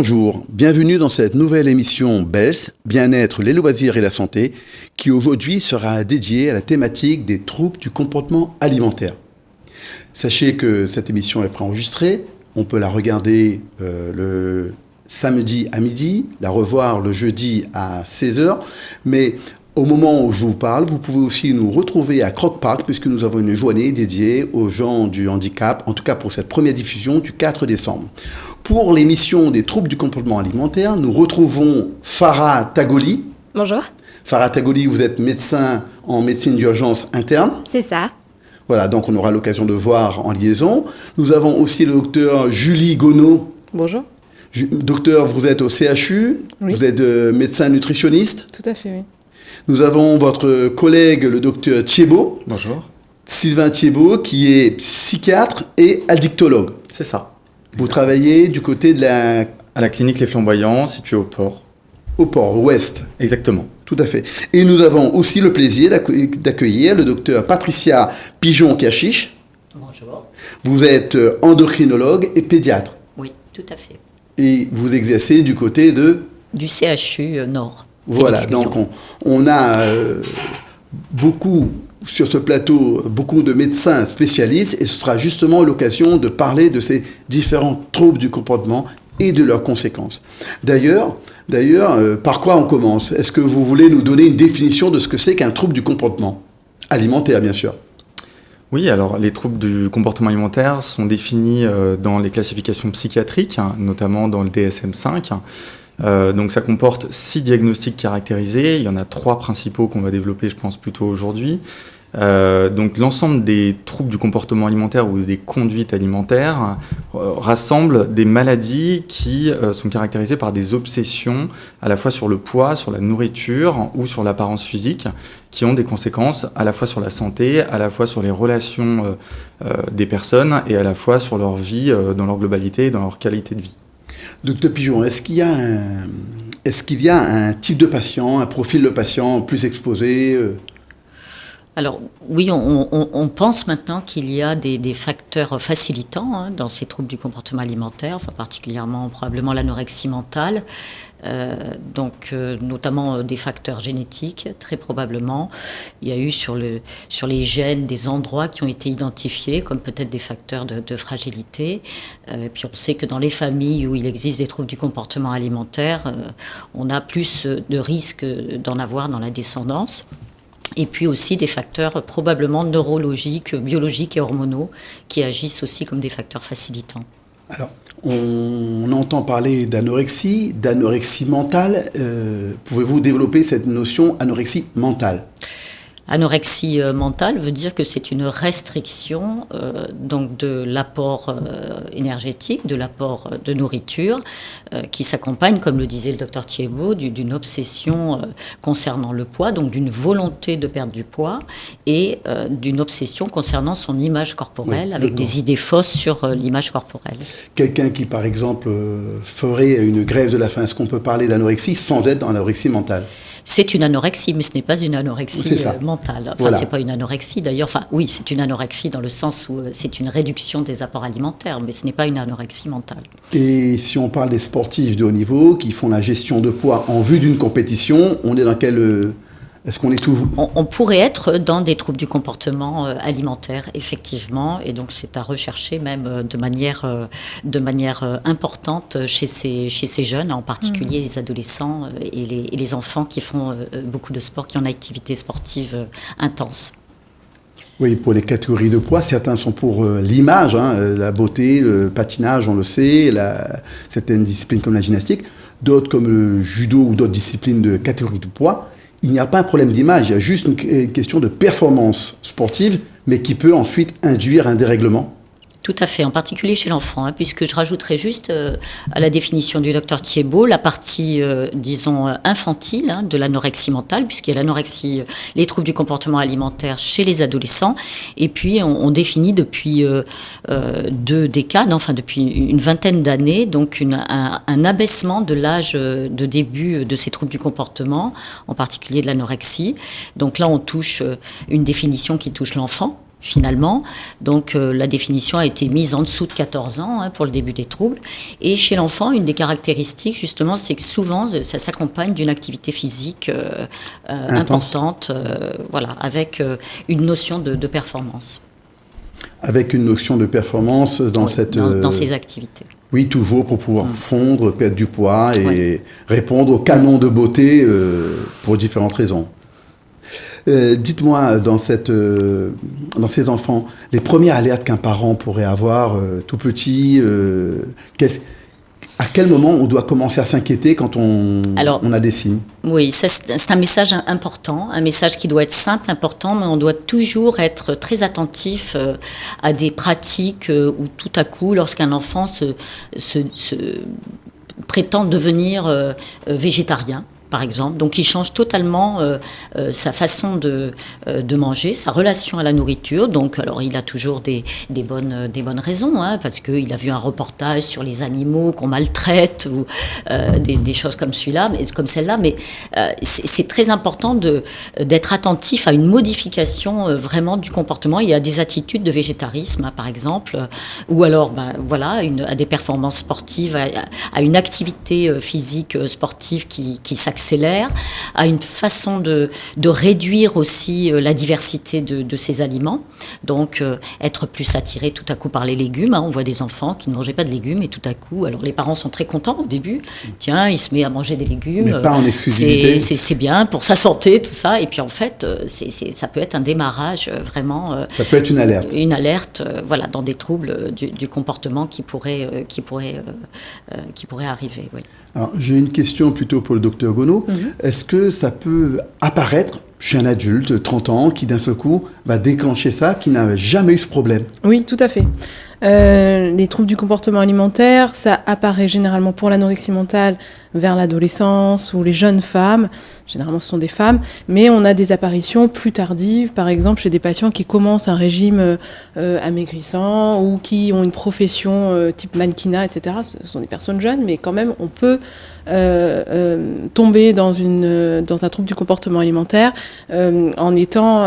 Bonjour, bienvenue dans cette nouvelle émission BELS, Bien-être, les loisirs et la santé, qui aujourd'hui sera dédiée à la thématique des troubles du comportement alimentaire. Sachez que cette émission est préenregistrée, on peut la regarder le samedi à midi, la revoir le jeudi à 16h, mais au moment où je vous parle, vous pouvez aussi nous retrouver à Croc Park, puisque nous avons une journée dédiée aux gens du handicap, en tout cas pour cette première diffusion du 4 décembre. Pour l'émission des troubles du comportement alimentaire, nous retrouvons Farah Tagoli. Bonjour. Farah Tagoli, vous êtes médecin en médecine d'urgence interne. C'est ça. Voilà, donc on aura l'occasion de voir en liaison. Nous avons aussi le docteur Julie Gonneau. Bonjour. Docteur, vous êtes au CHU, Oui. Vous êtes médecin nutritionniste. Tout à fait, oui. Nous avons votre collègue, le docteur Thiebaud. Bonjour. Sylvain Thiebaud, qui est psychiatre et addictologue. C'est ça. Vous travaillez du côté de À la clinique Les Flamboyants, située au port. au port ouest. Exactement. Tout à fait. Et nous avons aussi le plaisir d'accueillir le docteur Patricia Pigeon-Cachiche. Bonjour. Vous êtes endocrinologue et pédiatre. Oui, tout à fait. Et vous exercez du côté de... Du CHU Nord. Voilà, Félix donc Guillon. on a beaucoup sur ce plateau, beaucoup de médecins spécialistes, et ce sera justement l'occasion de parler de ces différents troubles du comportement et de leurs conséquences. D'ailleurs, par quoi on commence? Est-ce que vous voulez nous donner une définition de ce que c'est qu'un trouble du comportement alimentaire, bien sûr? Oui, alors les troubles du comportement alimentaire sont définis dans les classifications psychiatriques, notamment dans le DSM-5. Donc ça comporte 6 diagnostics caractérisés. Il y en a 3 principaux qu'on va développer, je pense, plutôt aujourd'hui. Donc l'ensemble des troubles du comportement alimentaire ou des conduites alimentaires rassemblent des maladies qui sont caractérisées par des obsessions à la fois sur le poids, sur la nourriture ou sur l'apparence physique, qui ont des conséquences à la fois sur la santé, à la fois sur les relations des personnes et à la fois sur leur vie dans leur globalité et dans leur qualité de vie. Docteur Pigeon, est-ce qu'il y a un type de patient, un profil de patient plus exposé Alors oui, on pense maintenant qu'il y a des facteurs facilitants dans ces troubles du comportement alimentaire, enfin particulièrement probablement l'anorexie mentale, notamment des facteurs génétiques, très probablement. Il y a eu sur les gènes des endroits qui ont été identifiés comme peut-être des facteurs de fragilité. Puis on sait que dans les familles où il existe des troubles du comportement alimentaire, on a plus de risques d'en avoir dans la descendance. Et puis aussi des facteurs probablement neurologiques, biologiques et hormonaux qui agissent aussi comme des facteurs facilitants. Alors, on entend parler d'anorexie mentale. Pouvez-vous développer cette notion anorexie mentale ? Anorexie mentale veut dire que c'est une restriction donc de l'apport énergétique, de l'apport de nourriture, qui s'accompagne, comme le disait le docteur Thiebaud, d'une obsession concernant le poids, donc d'une volonté de perdre du poids, et d'une obsession concernant son image corporelle, oui, avec des idées fausses sur l'image corporelle. Quelqu'un qui, par exemple, ferait une grève de la faim, est-ce qu'on peut parler d'anorexie sans être dans l'anorexie mentale ? C'est une anorexie, mais ce n'est pas une anorexie mentale. Enfin, voilà. C'est pas une anorexie d'ailleurs. Enfin, oui, c'est une anorexie dans le sens où c'est une réduction des apports alimentaires, mais ce n'est pas une anorexie mentale. Et si on parle des sportifs de haut niveau qui font la gestion de poids en vue d'une compétition, on est dans quel... Est-ce qu'on est toujours... On pourrait être dans des troubles du comportement alimentaire, effectivement, et donc c'est à rechercher même de manière importante chez ces jeunes, en particulier les adolescents et les enfants qui font beaucoup de sport, qui ont une activité sportive intense. Oui, pour les catégories de poids, certains sont pour l'image, la beauté, le patinage, on le sait, certaines disciplines comme la gymnastique, d'autres comme le judo ou d'autres disciplines de catégorie de poids. Il n'y a pas un problème d'image, il y a juste une question de performance sportive, mais qui peut ensuite induire un dérèglement. Tout à fait, en particulier chez l'enfant, puisque je rajouterais juste à la définition du docteur Thiebaud la partie, disons, infantile de l'anorexie mentale, puisqu'il y a l'anorexie, les troubles du comportement alimentaire chez les adolescents, et puis on définit depuis 2 décades, enfin depuis une vingtaine d'années, donc un abaissement de l'âge de début de ces troubles du comportement, en particulier de l'anorexie. Donc là, on touche une définition qui touche l'enfant, finalement. Donc la définition a été mise en dessous de 14 ans pour le début des troubles. Et chez l'enfant, une des caractéristiques, justement, c'est que souvent, ça s'accompagne d'une activité physique importante, voilà, avec une notion de performance. Avec une notion de performance dans dans ces activités. Oui, toujours pour pouvoir fondre, perdre du poids et répondre au canon de beauté pour différentes raisons. Dites-moi, dans ces enfants, les premières alertes qu'un parent pourrait avoir tout petit, à quel moment on doit commencer à s'inquiéter quand on a des signes? Oui, c'est un message important, un message qui doit être simple, important, mais on doit toujours être très attentif à des pratiques où tout à coup, lorsqu'un enfant se prétend devenir végétarien, par exemple, donc il change totalement sa façon de manger, sa relation à la nourriture. Donc, alors il a toujours des bonnes raisons, parce qu'il a vu un reportage sur les animaux qu'on maltraite ou des choses comme celle-là. Mais c'est très important d'être attentif à une modification vraiment du comportement. Il y a des attitudes de végétarisme, par exemple, ou alors, à des performances sportives, à une activité physique sportive qui s'accélère, à une façon de réduire aussi la diversité de ces aliments. Donc, être plus attiré tout à coup par les légumes. On voit des enfants qui ne mangeaient pas de légumes et tout à coup, alors les parents sont très contents au début. Tiens, il se met à manger des légumes. Mais pas en exclusivité. C'est bien pour sa santé, tout ça. Et puis en fait, ça peut être un démarrage vraiment. Ça peut être une alerte. Une alerte, dans des troubles du comportement qui pourraient arriver. Oui. Alors, j'ai une question plutôt pour le docteur Gonod. Est-ce que ça peut apparaître chez un adulte, 30 ans, qui d'un seul coup va déclencher ça, qui n'a jamais eu ce problème? Oui, tout à fait. Les troubles du comportement alimentaire, ça apparaît généralement pour l'anorexie mentale vers l'adolescence ou les jeunes femmes. Généralement, ce sont des femmes. Mais on a des apparitions plus tardives, par exemple chez des patients qui commencent un régime amaigrissant ou qui ont une profession type mannequinat, etc. Ce sont des personnes jeunes, mais quand même, on peut tomber dans un trouble du comportement alimentaire en étant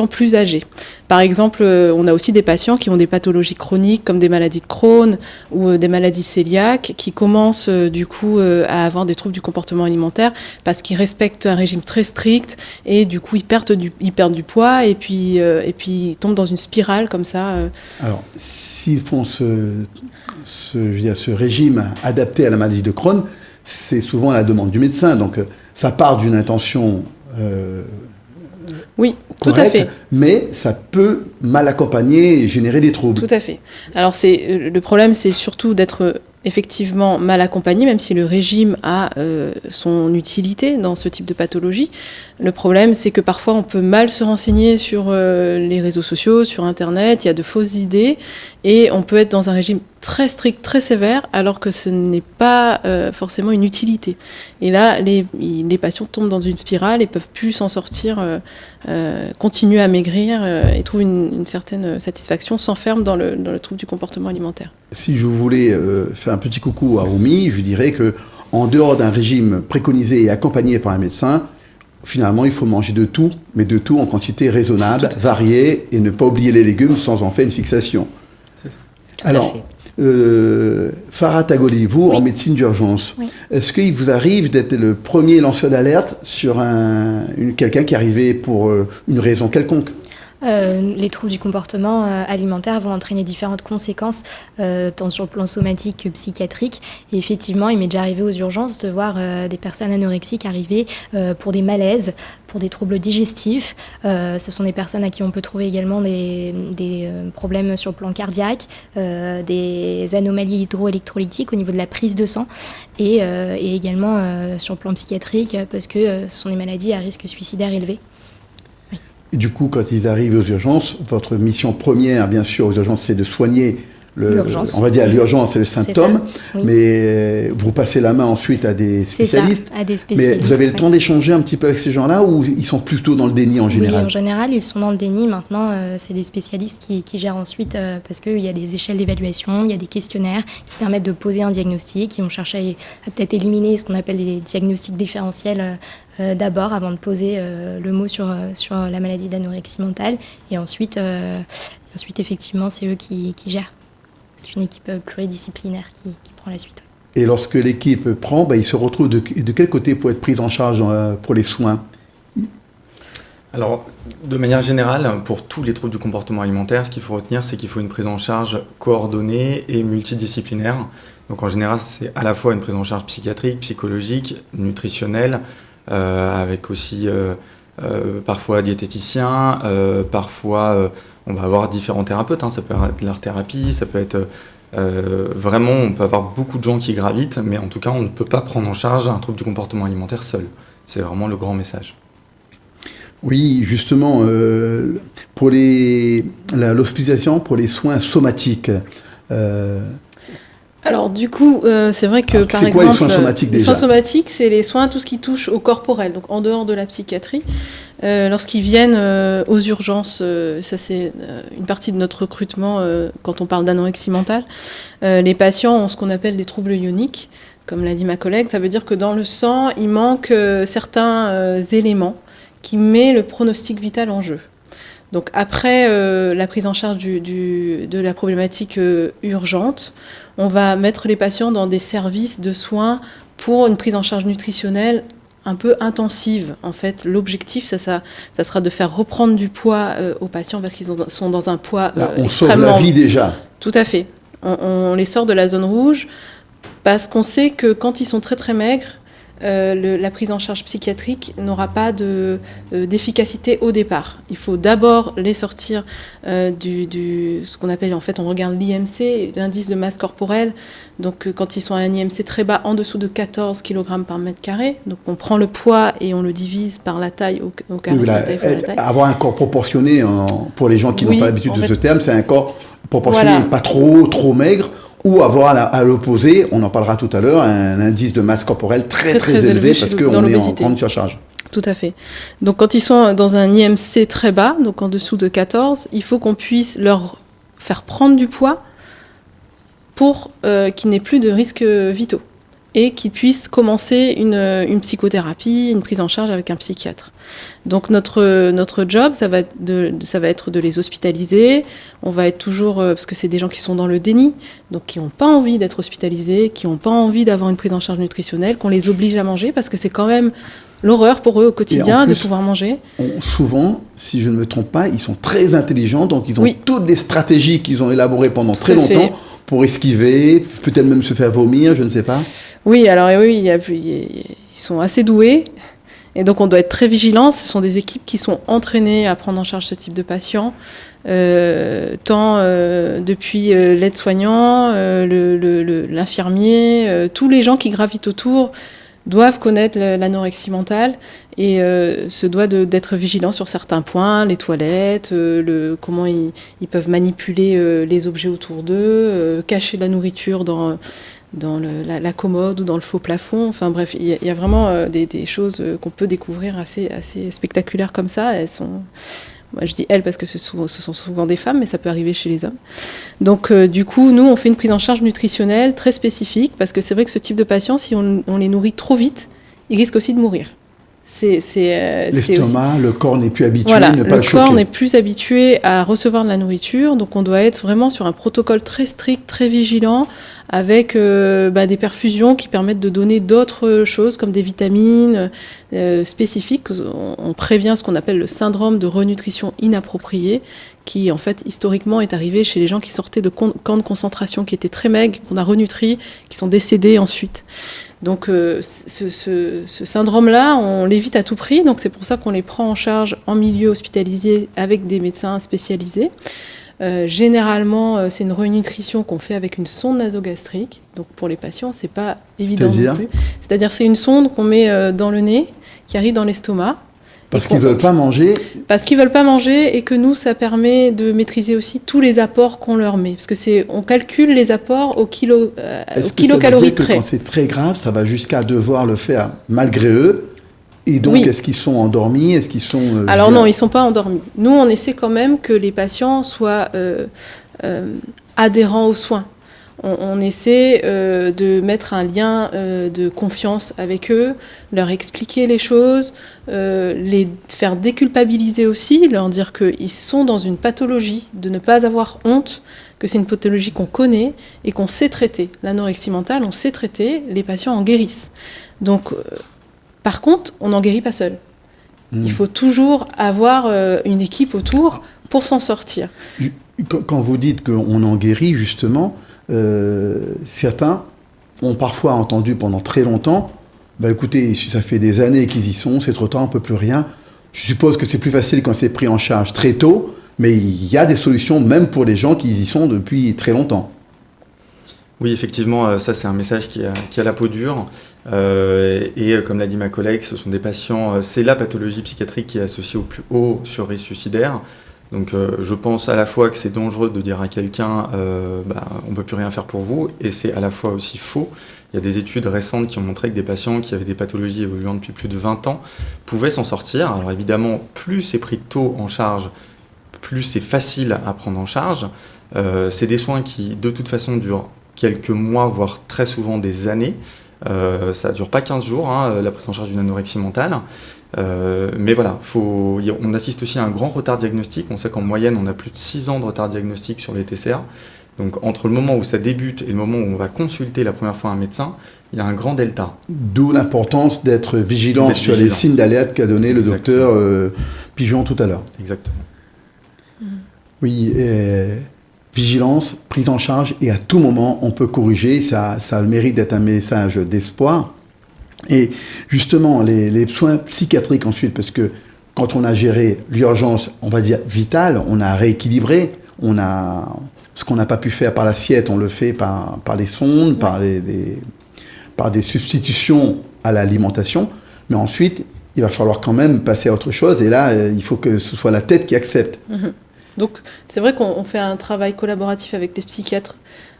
plus âgé. Par exemple, on a aussi des patients qui ont des pathologies chroniques comme des maladies de Crohn ou des maladies cœliaques qui commencent du coup à avoir des troubles du comportement alimentaire parce qu'ils respectent un régime très strict et du coup ils perdent du poids et puis ils tombent dans une spirale comme ça. Alors, s'ils font ce régime adapté à la maladie de Crohn, c'est souvent à la demande du médecin. Donc, ça part d'une intention oui, correcte, tout à fait. Mais ça peut mal accompagner et générer des troubles. Tout à fait. Alors, le problème, c'est surtout d'être effectivement mal accompagné, même si le régime a son utilité dans ce type de pathologie. Le problème, c'est que parfois, on peut mal se renseigner sur les réseaux sociaux, sur Internet, il y a de fausses idées, et on peut être dans un régime très strict, très sévère, alors que ce n'est pas forcément une utilité. Et là, les patients tombent dans une spirale et peuvent plus s'en sortir, continuent à maigrir et trouvent une certaine satisfaction, s'enferment dans le trouble du comportement alimentaire. Si je voulais faire un petit coucou à Oumi, je dirais que en dehors d'un régime préconisé et accompagné par un médecin, finalement, il faut manger de tout, mais de tout en quantité raisonnable, variée, et ne pas oublier les légumes sans en faire une fixation. Alors, Farah Tagoli, vous, oui, en médecine d'urgence, oui, est-ce qu'il vous arrive d'être le premier lanceur d'alerte sur quelqu'un qui est arrivé pour une raison quelconque ? Les troubles du comportement alimentaire vont entraîner différentes conséquences, tant sur le plan somatique que psychiatrique. Et effectivement, il m'est déjà arrivé aux urgences de voir des personnes anorexiques arriver pour des malaises, pour des troubles digestifs. Ce sont des personnes à qui on peut trouver également des problèmes sur le plan cardiaque, des anomalies hydroélectrolytiques au niveau de la prise de sang et également sur le plan psychiatrique parce que ce sont des maladies à risque suicidaire élevé. Et du coup, quand ils arrivent aux urgences, votre mission première, bien sûr, aux urgences, c'est de soigner L'urgence. on va dire l'urgence, c'est le symptôme, oui. mais vous passez la main ensuite à des spécialistes. C'est ça, à des spécialistes. Mais vous avez le temps d'échanger un petit peu avec ces gens-là ou ils sont plutôt dans le déni en général? Oui, en général, ils sont dans le déni. Maintenant, c'est des spécialistes qui gèrent ensuite, parce qu'il y a des échelles d'évaluation, il y a des questionnaires qui permettent de poser un diagnostic. Ils vont chercher à peut-être éliminer ce qu'on appelle les diagnostics différentiels d'abord, avant de poser le mot sur la maladie d'anorexie mentale. Et ensuite, effectivement, c'est eux qui gèrent. C'est une équipe pluridisciplinaire qui prend la suite. Et lorsque l'équipe prend, il se retrouve de quel côté pour être prise en charge pour les soins? Alors, de manière générale, pour tous les troubles du comportement alimentaire, ce qu'il faut retenir, c'est qu'il faut une prise en charge coordonnée et multidisciplinaire. Donc en général, c'est à la fois une prise en charge psychiatrique, psychologique, nutritionnelle, avec aussi parfois diététicien, parfois on va avoir différents thérapeutes, ça peut être de l'art-thérapie, ça peut être vraiment, on peut avoir beaucoup de gens qui gravitent, mais en tout cas, on ne peut pas prendre en charge un trouble du comportement alimentaire seul. C'est vraiment le grand message. Oui, justement, pour l'hospitalisation, pour les soins somatiques. Alors du coup, c'est vrai que par exemple, quoi les soins somatiques déjà? Les soins somatiques, c'est les soins, tout ce qui touche au corporel, donc en dehors de la psychiatrie. Lorsqu'ils viennent aux urgences, ça c'est une partie de notre recrutement quand on parle d'anorexie mentale, les patients ont ce qu'on appelle des troubles ioniques, comme l'a dit ma collègue. Ça veut dire que dans le sang, il manque certains éléments qui met le pronostic vital en jeu. Donc après la prise en charge de la problématique urgente, on va mettre les patients dans des services de soins pour une prise en charge nutritionnelle un peu intensive. En fait, l'objectif, ça sera de faire reprendre du poids aux patients parce qu'ils sont dans un poids Là, on extrêmement... sauve la vie déjà. Tout à fait. On les sort de la zone rouge parce qu'on sait que quand ils sont très très maigres, la prise en charge psychiatrique n'aura pas d'efficacité au départ. Il faut d'abord les sortir ce qu'on appelle, en fait, on regarde l'IMC, l'indice de masse corporelle. Donc quand ils sont à un IMC très bas, en dessous de 14 kg par mètre carré, donc on prend le poids et on le divise par la taille au carré. Oui, avoir un corps proportionné, pour les gens qui n'ont pas l'habitude de ce terme, c'est un corps proportionné, pas trop maigre, ou avoir à l'opposé, on en parlera tout à l'heure, un indice de masse corporelle très élevé parce qu'on est en grande surcharge. Tout à fait. Donc quand ils sont dans un IMC très bas, donc en dessous de 14, il faut qu'on puisse leur faire prendre du poids pour qu'ils n'aient plus de risques vitaux et qu'ils puissent commencer une psychothérapie, une prise en charge avec un psychiatre. Donc notre job, ça va être de les hospitaliser. On va être toujours, parce que c'est des gens qui sont dans le déni, donc qui n'ont pas envie d'être hospitalisés, qui n'ont pas envie d'avoir une prise en charge nutritionnelle, qu'on les oblige à manger, parce que c'est quand même l'horreur pour eux au quotidien de pouvoir manger. Souvent, si je ne me trompe pas, ils sont très intelligents, donc ils ont toutes des stratégies qu'ils ont élaborées pendant très longtemps pour esquiver, peut-être même se faire vomir, je ne sais pas. Oui, alors ils sont assez doués. Et donc, on doit être très vigilant. Ce sont des équipes qui sont entraînées à prendre en charge ce type de patients, tant depuis l'aide-soignant, l'infirmier, tous les gens qui gravitent autour doivent connaître l'anorexie mentale et se doivent d'être vigilants sur certains points, les toilettes, comment ils peuvent manipuler les objets autour d'eux, cacher la nourriture dans la commode ou dans le faux plafond. Enfin bref, il y a vraiment des choses qu'on peut découvrir assez spectaculaires comme ça. Elles sont... Moi, je dis elles parce que ce sont souvent des femmes, mais ça peut arriver chez les hommes. Donc du coup, nous, on fait une prise en charge nutritionnelle très spécifique parce que c'est vrai que ce type de patients, si on les nourrit trop vite, ils risquent aussi de mourir. L'estomac, le corps n'est plus habitué, le corps n'est plus habitué à recevoir de la nourriture, donc on doit être vraiment sur un protocole très strict, très vigilant, avec des perfusions qui permettent de donner d'autres choses comme des vitamines spécifiques. On prévient ce qu'on appelle le syndrome de renutrition inappropriée, qui en fait historiquement est arrivé chez les gens qui sortaient de camps de concentration, qui étaient très maigres, qu'on a renutris, qui sont décédés ensuite. Donc ce syndrome-là, on l'évite à tout prix, donc c'est pour ça qu'on les prend en charge en milieu hospitalisé avec des médecins spécialisés. Généralement, c'est une renutrition qu'on fait avec une sonde nasogastrique. Donc pour les patients, c'est pas évident non plus. C'est-à-dire c'est une sonde qu'on met dans le nez, qui arrive dans l'estomac, Parce qu'ils ne veulent pas manger. Parce qu'ils ne veulent pas manger et que nous, ça permet de maîtriser aussi tous les apports qu'on leur met. Parce que on calcule les apports au kilocalories près. Quand c'est très grave, ça va jusqu'à devoir le faire malgré eux? Et donc, est-ce qu'ils sont endormis? Est-ce qu'ils sont... Alors non, ils ne sont pas endormis. Nous, on essaie quand même que les patients soient adhérents aux soins. On essaie de mettre un lien de confiance avec eux, leur expliquer les choses, les faire déculpabiliser aussi, leur dire qu'ils sont dans une pathologie, de ne pas avoir honte, que c'est une pathologie qu'on connaît et qu'on sait traiter. L'anorexie mentale, on sait traiter, les patients en guérissent. Donc, par contre, on n'en guérit pas seul. Il faut toujours avoir une équipe autour pour s'en sortir. Quand vous dites qu'on en guérit, justement... certains ont parfois entendu pendant très longtemps, écoutez, si ça fait des années qu'ils y sont, c'est trop tard, on ne peut plus rien. Je suppose que c'est plus facile quand c'est pris en charge très tôt, mais il y a des solutions même pour les gens qui y sont depuis très longtemps. Oui, effectivement, ça c'est un message qui a la peau dure. Et comme l'a dit ma collègue, ce sont des patients, c'est la pathologie psychiatrique qui est associée au plus haut surrisque suicidaire. Donc je pense à la fois que c'est dangereux de dire à quelqu'un on ne peut plus rien faire pour vous, et c'est à la fois aussi faux. Il y a des études récentes qui ont montré que des patients qui avaient des pathologies évoluant depuis plus de 20 ans pouvaient s'en sortir. Alors évidemment, plus c'est pris tôt en charge, plus c'est facile à prendre en charge. C'est des soins qui de toute façon durent quelques mois, voire très souvent des années. Ça ne dure pas 15 jours, la prise en charge d'une anorexie mentale. Mais voilà, on assiste aussi à un grand retard diagnostique. On sait qu'en moyenne, on a plus de 6 ans de retard diagnostique sur les TCA. Donc entre le moment où ça débute et le moment où on va consulter la première fois un médecin, il y a un grand delta. D'où l'importance d'être vigilant sur les signes d'alerte qu'a donné le docteur Pigeon tout à l'heure. Exactement. Oui, vigilance, prise en charge, et à tout moment, on peut corriger. Ça a le mérite d'être un message d'espoir. Et justement, les soins psychiatriques ensuite, parce que quand on a géré l'urgence, on va dire vitale, on a rééquilibré, ce qu'on n'a pas pu faire par l'assiette, on le fait par les sondes, par des substitutions à l'alimentation. Mais ensuite, il va falloir quand même passer à autre chose. Et là, il faut que ce soit la tête qui accepte. Donc, c'est vrai qu'on fait un travail collaboratif avec les psychiatres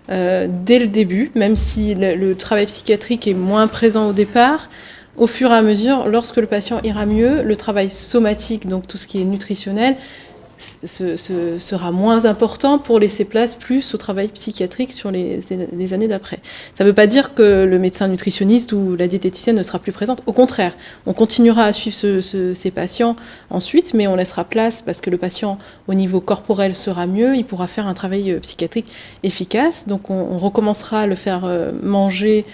dès le début, même si le travail psychiatrique est moins présent au départ. Au fur et à mesure, lorsque le patient ira mieux, le travail somatique, donc tout ce qui est nutritionnel, sera moins important pour laisser place plus au travail psychiatrique sur les années d'après. Ça ne veut pas dire que le médecin nutritionniste ou la diététicienne ne sera plus présente. Au contraire, on continuera à suivre ces patients ensuite, mais on laissera place parce que le patient, au niveau corporel, sera mieux. Il pourra faire un travail psychiatrique efficace. Donc on recommencera à le faire manger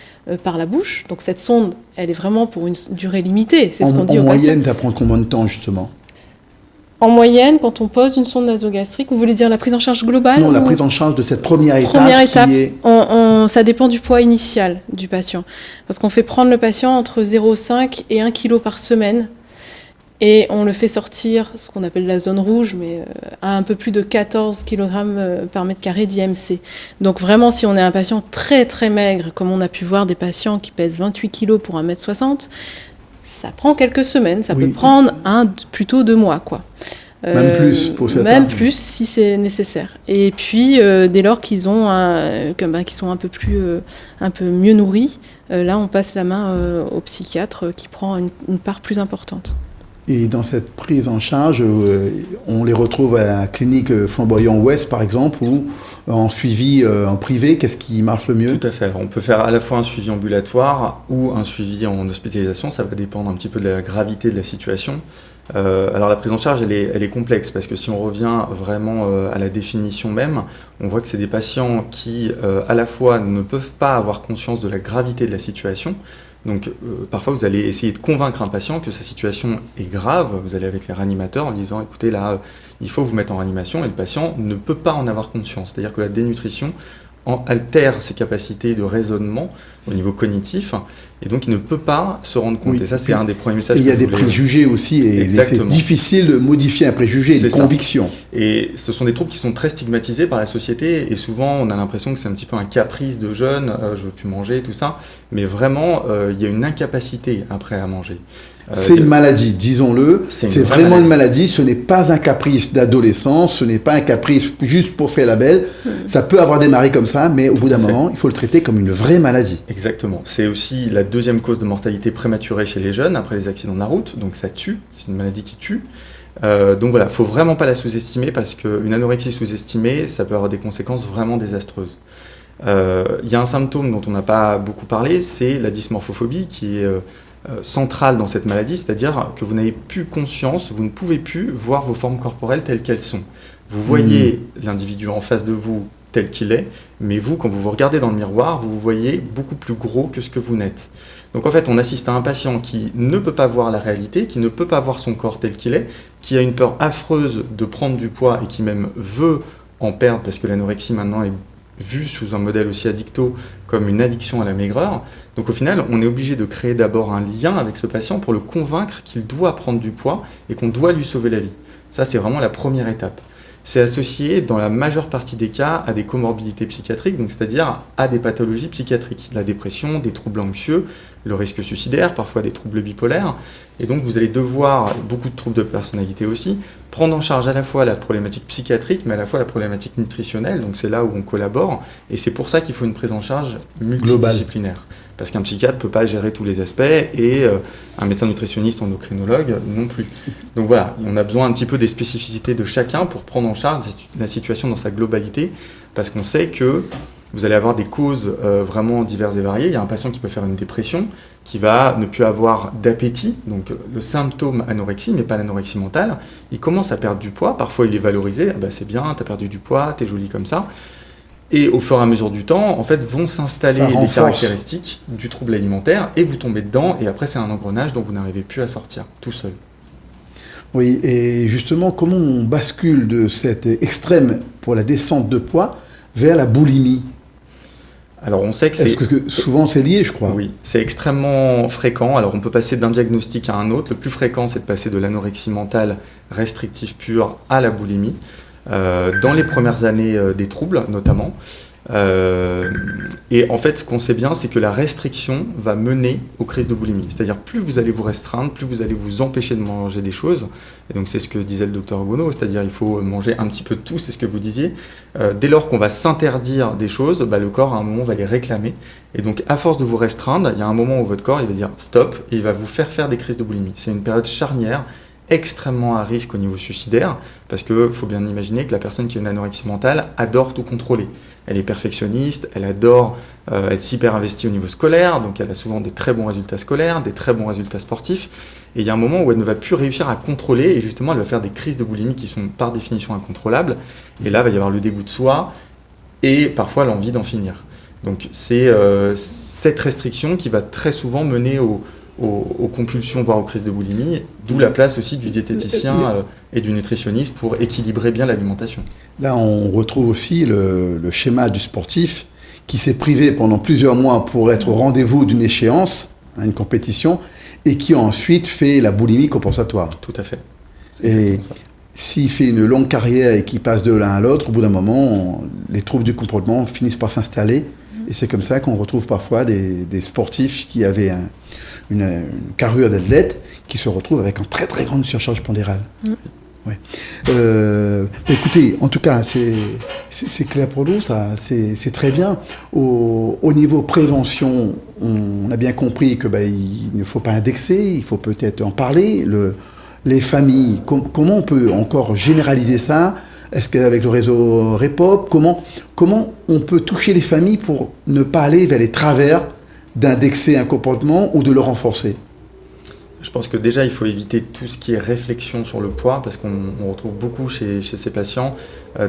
par la bouche. Donc cette sonde, elle est vraiment pour une durée limitée. C'est ce qu'on dit aux patients. En moyenne, ça prend combien de temps justement ? En moyenne, quand on pose une sonde nasogastrique, vous voulez dire la prise en charge globale ? Non, la prise en charge de cette première étape. Ça dépend du poids initial du patient. Parce qu'on fait prendre le patient entre 0,5 et 1 kg par semaine. Et on le fait sortir, ce qu'on appelle la zone rouge, mais à un peu plus de 14 kg par mètre carré d'IMC. Donc vraiment, si on est un patient très très maigre, comme on a pu voir des patients qui pèsent 28 kg pour 1,60 m, ça prend quelques semaines, ça peut prendre plutôt 2 mois, quoi. Même plus pour certains. Même plus si c'est nécessaire. Et puis dès lors qu'ils sont un peu mieux nourris, là on passe la main au psychiatre qui prend une part plus importante. Et dans cette prise en charge, on les retrouve à la clinique Flamboyant-Ouest, par exemple, ou en suivi en privé. Qu'est-ce qui marche le mieux ? Tout à fait. On peut faire à la fois un suivi ambulatoire ou un suivi en hospitalisation. Ça va dépendre un petit peu de la gravité de la situation. Alors la prise en charge, elle est complexe, parce que si on revient vraiment à la définition même, on voit que c'est des patients qui, à la fois, ne peuvent pas avoir conscience de la gravité de la situation. Donc parfois vous allez essayer de convaincre un patient que sa situation est grave, vous allez avec les réanimateurs en disant écoutez là il faut vous mettre en réanimation, et le patient ne peut pas en avoir conscience, c'est-à-dire que la dénutrition altère ses capacités de raisonnement au niveau cognitif, et donc il ne peut pas se rendre compte. Et ça, c'est un des premiers messages. Et il y a des préjugés aussi, et c'est difficile de modifier un préjugé, une conviction. Et ce sont des troubles qui sont très stigmatisés par la société, et souvent on a l'impression que c'est un petit peu un caprice de jeune, je veux plus manger, tout ça, mais vraiment il y a une incapacité après à manger. C'est une maladie, disons-le. C'est vraiment une maladie. Ce n'est pas un caprice d'adolescence. Ce n'est pas un caprice juste pour faire la belle. Ça peut avoir démarré comme ça, mais au bout d'un moment, il faut le traiter comme une vraie maladie. Exactement. C'est aussi la deuxième cause de mortalité prématurée chez les jeunes après les accidents de la route. Donc ça tue. C'est une maladie qui tue. Donc voilà, faut vraiment pas la sous-estimer parce qu'une anorexie sous-estimée, ça peut avoir des conséquences vraiment désastreuses. Il y a un symptôme dont on n'a pas beaucoup parlé, c'est la dysmorphophobie qui est centrale dans cette maladie, c'est-à-dire que vous n'avez plus conscience, vous ne pouvez plus voir vos formes corporelles telles qu'elles sont. Vous voyez l'individu en face de vous tel qu'il est, mais vous, quand vous vous regardez dans le miroir, vous vous voyez beaucoup plus gros que ce que vous n'êtes. Donc en fait, on assiste à un patient qui ne peut pas voir la réalité, qui ne peut pas voir son corps tel qu'il est, qui a une peur affreuse de prendre du poids et qui même veut en perdre, parce que l'anorexie maintenant est vue sous un modèle aussi addicto comme une addiction à la maigreur. Donc au final, on est obligé de créer d'abord un lien avec ce patient pour le convaincre qu'il doit prendre du poids et qu'on doit lui sauver la vie. Ça, c'est vraiment la première étape. C'est associé, dans la majeure partie des cas, à des comorbidités psychiatriques, donc c'est-à-dire à des pathologies psychiatriques, la dépression, des troubles anxieux, le risque suicidaire, parfois des troubles bipolaires. Et donc vous allez devoir, beaucoup de troubles de personnalité aussi, prendre en charge à la fois la problématique psychiatrique, mais à la fois la problématique nutritionnelle. Donc c'est là où on collabore. Et c'est pour ça qu'il faut une prise en charge multidisciplinaire. Parce qu'un psychiatre ne peut pas gérer tous les aspects et un médecin nutritionniste, endocrinologue non plus. Donc voilà, on a besoin un petit peu des spécificités de chacun pour prendre en charge la situation dans sa globalité, parce qu'on sait que vous allez avoir des causes vraiment diverses et variées. Il y a un patient qui peut faire une dépression, qui va ne plus avoir d'appétit, donc le symptôme anorexie, mais pas l'anorexie mentale. Il commence à perdre du poids, parfois il est valorisé, ah bah c'est bien, t'as perdu du poids, t'es jolie comme ça. Et au fur et à mesure du temps, en fait, vont s'installer les caractéristiques du trouble alimentaire et vous tombez dedans. Et après, c'est un engrenage dont vous n'arrivez plus à sortir tout seul. Oui, et justement, comment on bascule de cet extrême pour la descente de poids vers la boulimie ? Alors, on sait que Est-ce que souvent c'est lié, je crois ? Oui, c'est extrêmement fréquent. Alors, on peut passer d'un diagnostic à un autre. Le plus fréquent, c'est de passer de l'anorexie mentale restrictive pure à la boulimie. Dans les premières années des troubles notamment. Et en fait, ce qu'on sait bien, c'est que la restriction va mener aux crises de boulimie. C'est-à-dire, plus vous allez vous restreindre, plus vous allez vous empêcher de manger des choses. Et donc, c'est ce que disait le docteur Gounod, c'est-à-dire il faut manger un petit peu de tout, c'est ce que vous disiez. Dès lors qu'on va s'interdire des choses, le corps, à un moment, va les réclamer. Et donc, à force de vous restreindre, il y a un moment où votre corps, il va dire stop, et il va vous faire des crises de boulimie. C'est une période charnière, extrêmement à risque au niveau suicidaire, parce qu'il faut bien imaginer que la personne qui a une anorexie mentale adore tout contrôler. Elle est perfectionniste, elle adore être hyper investie au niveau scolaire, donc elle a souvent des très bons résultats scolaires, des très bons résultats sportifs, et il y a un moment où elle ne va plus réussir à contrôler, et justement elle va faire des crises de boulimie qui sont par définition incontrôlables, et là il va y avoir le dégoût de soi, et parfois l'envie d'en finir. Donc c'est cette restriction qui va très souvent mener aux compulsions, voire aux crises de boulimie, d'où la place aussi du diététicien et du nutritionniste pour équilibrer bien l'alimentation. Là, on retrouve aussi le schéma du sportif qui s'est privé pendant plusieurs mois pour être au rendez-vous d'une échéance, une compétition, et qui ensuite fait la boulimie compensatoire. Tout à fait. Et s'il fait une longue carrière et qu'il passe de l'un à l'autre, au bout d'un moment, les troubles du comportement finissent par s'installer. Et c'est comme ça qu'on retrouve parfois des sportifs qui avaient une carrure d'athlète qui se retrouvent avec une très très grande surcharge pondérale. Ouais. Écoutez, en tout cas, c'est clair pour nous, ça, c'est très bien. Au niveau prévention, on a bien compris que il ne faut pas indexer, il faut peut-être en parler. Les familles, comment on peut encore généraliser ça ? Est-ce qu'avec le réseau Repop, comment on peut toucher les familles pour ne pas aller vers les travers d'indexer un comportement ou de le renforcer ? Je pense que déjà, il faut éviter tout ce qui est réflexion sur le poids, parce qu'on retrouve beaucoup chez ces patients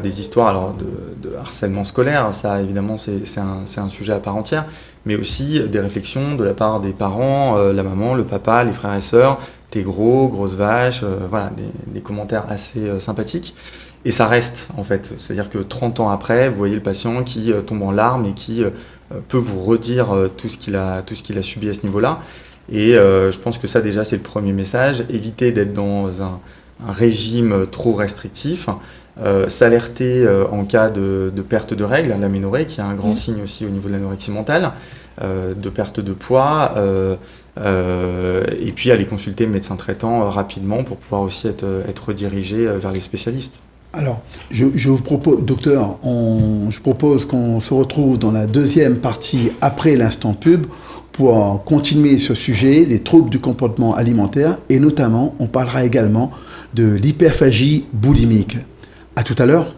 des histoires de harcèlement scolaire. Ça, évidemment, c'est un sujet à part entière, mais aussi des réflexions de la part des parents, la maman, le papa, les frères et sœurs. T'es gros, grosse vache, voilà, des commentaires assez sympathiques. Et ça reste, en fait. C'est-à-dire que 30 ans après, vous voyez le patient qui tombe en larmes et qui peut vous redire tout ce qu'il a subi à ce niveau-là. Et je pense que ça, déjà, c'est le premier message. Éviter d'être dans un régime trop restrictif. S'alerter en cas de perte de règles, l'aménorrhée, qui est un grand signe aussi au niveau de l'anorexie mentale. de perte de poids, et puis aller consulter le médecin traitant rapidement pour pouvoir aussi être redirigé vers les spécialistes. Alors, je vous propose, docteur, je propose qu'on se retrouve dans la deuxième partie après l'instant pub pour continuer ce sujet des troubles du comportement alimentaire et notamment, on parlera également de l'hyperphagie boulimique. À tout à l'heure.